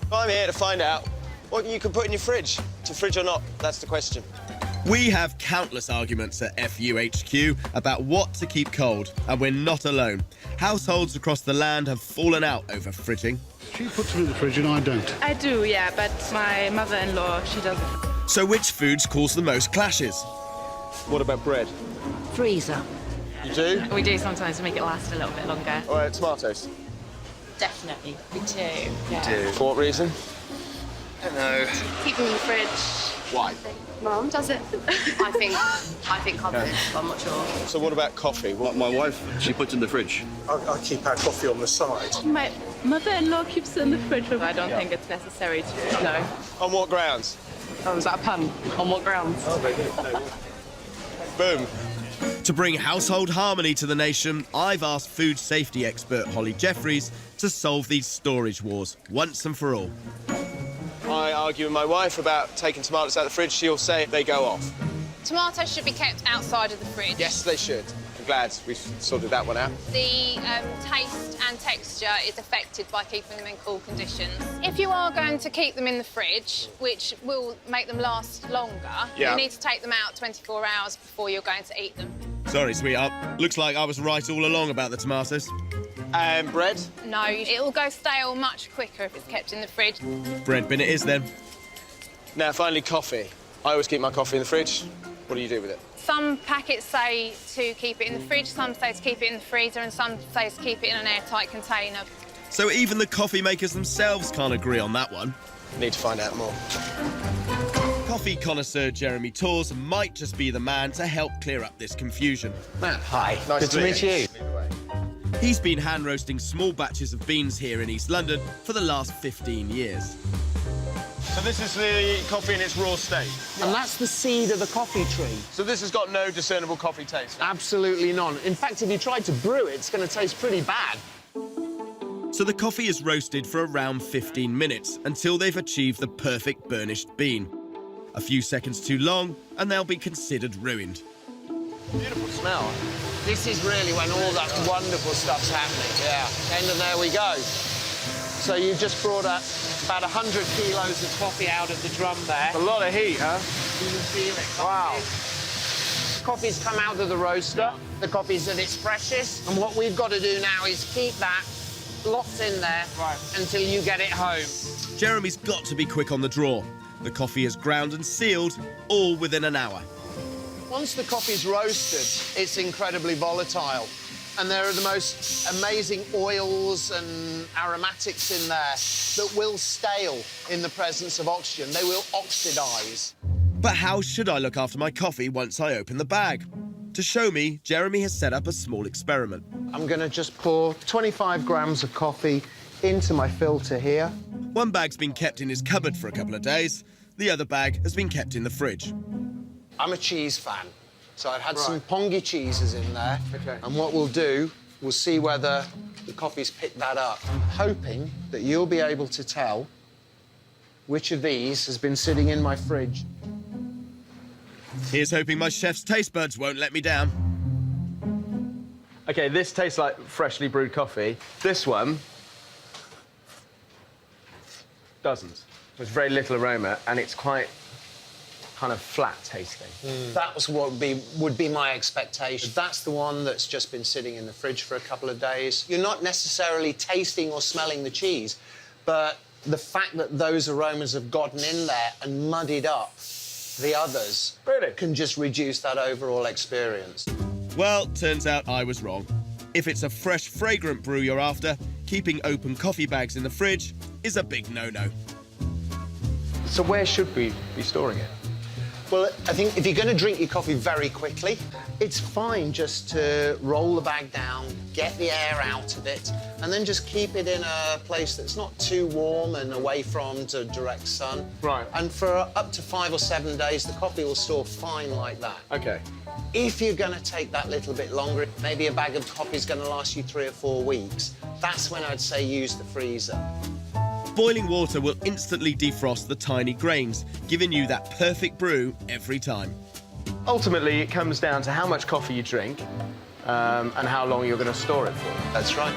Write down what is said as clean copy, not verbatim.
Well, I'm here to find out what you can put in your fridge. To fridge or not, that's the question. We have countless arguments at FUHQ about what to keep cold, and we're not alone. Households across the land have fallen out over fridging. She puts them in the fridge and I don't. I do, yeah, but my mother-in-law, she doesn't. So which foods cause the most clashes? What about bread? Freezer. You do? We do sometimes to make it last a little bit longer. All right, tomatoes? Definitely, we do. Yeah. Do. For what reason? I don't know. Keep them in the fridge. Why? Mum does it. I think coffee. I'm not sure. So what about coffee? My wife, she puts in the fridge. I keep our coffee on the side. My mother-in-law keeps it in the fridge. I don't think it's necessary to, no. On what grounds? Oh, is that a pun? On what grounds? Boom. To bring household harmony to the nation, I've asked food safety expert Holly Jeffries to solve these storage wars once and for all. I argue with my wife about taking tomatoes out of the fridge. She'll say they go off. Tomatoes should be kept outside of the fridge. Yes, they should. I'm glad we've sorted that one out. The taste and texture is affected by keeping them in cool conditions. If you are going to keep them in the fridge, which will make them last longer, Yeah. you need to take them out 24 hours before you're going to eat them. Sorry, sweetheart. Looks like I was right all along about the tomatoes. And bread? No, it'll go stale much quicker if it's kept in the fridge. Bread bin it is then. Now, finally, coffee. I always keep my coffee in the fridge. What do you do with it? Some packets say to keep it in the fridge, some say to keep it in the freezer, and some say to keep it in an airtight container. So even the coffee makers themselves can't agree on that one. Need to find out more. Coffee connoisseur Jeremy Tors might just be the man to help clear up this confusion. Matt, hi. Nice Good to meet you. He's been hand roasting small batches of beans here in East London for the last 15 years. So this is the coffee in its raw state. And that's the seed of the coffee tree. So this has got no discernible coffee taste? Absolutely none. In fact, if you tried to brew it, it's going to taste pretty bad. So the coffee is roasted for around 15 minutes until they've achieved the perfect burnished bean. A few seconds too long and they'll be considered ruined. Beautiful smell. This is really when all that wonderful stuff's happening. Yeah. And there we go. So you've just brought up about 100 kilos of coffee out of the drum there. A lot of heat, huh? You can feel it. Wow. Coffee's come out of the roaster. The coffee's at its freshest. And what we've got to do now is keep that locked in there until you get it home. Jeremy's got to be quick on the draw. The coffee is ground and sealed, all within an hour. Once the coffee's roasted, it's incredibly volatile. And there are the most amazing oils and aromatics in there that will stale in the presence of oxygen. They will oxidize. But how should I look after my coffee once I open the bag? To show me, Jeremy has set up a small experiment. I'm going to just pour 25 grams of coffee into my filter here. One bag's been kept in his cupboard for a couple of days. The other bag has been kept in the fridge. I'm a cheese fan, so I've had some pongy cheeses in there. Okay. And what we'll do, we'll see whether the coffee's picked that up. I'm hoping that you'll be able to tell which of these has been sitting in my fridge. Here's hoping my chef's taste buds won't let me down. OK, this tastes like freshly brewed coffee. This one doesn't. There's very little aroma, and it's quite kind of flat tasting. That was what would be my expectation. That's the one that's just been sitting in the fridge for a couple of days. You're not necessarily tasting or smelling the cheese, but the fact that those aromas have gotten in there and muddied up the others can just reduce that overall experience. Well, turns out I was wrong. If it's a fresh, fragrant brew you're after, keeping open coffee bags in the fridge is a big no-no. So where should we be storing it? Well, I think if you're going to drink your coffee very quickly, it's fine just to roll the bag down, get the air out of it, and then just keep it in a place that's not too warm and away from the direct sun. Right. And for up to 5 or 7 days, the coffee will store fine like that. OK. If you're going to take that little bit longer, maybe a bag of coffee is going to last you 3 or 4 weeks, that's when I'd say use the freezer. Boiling water will instantly defrost the tiny grains, giving you that perfect brew every time. Ultimately, it comes down to how much coffee you drink and how long you're going to store it for. That's right.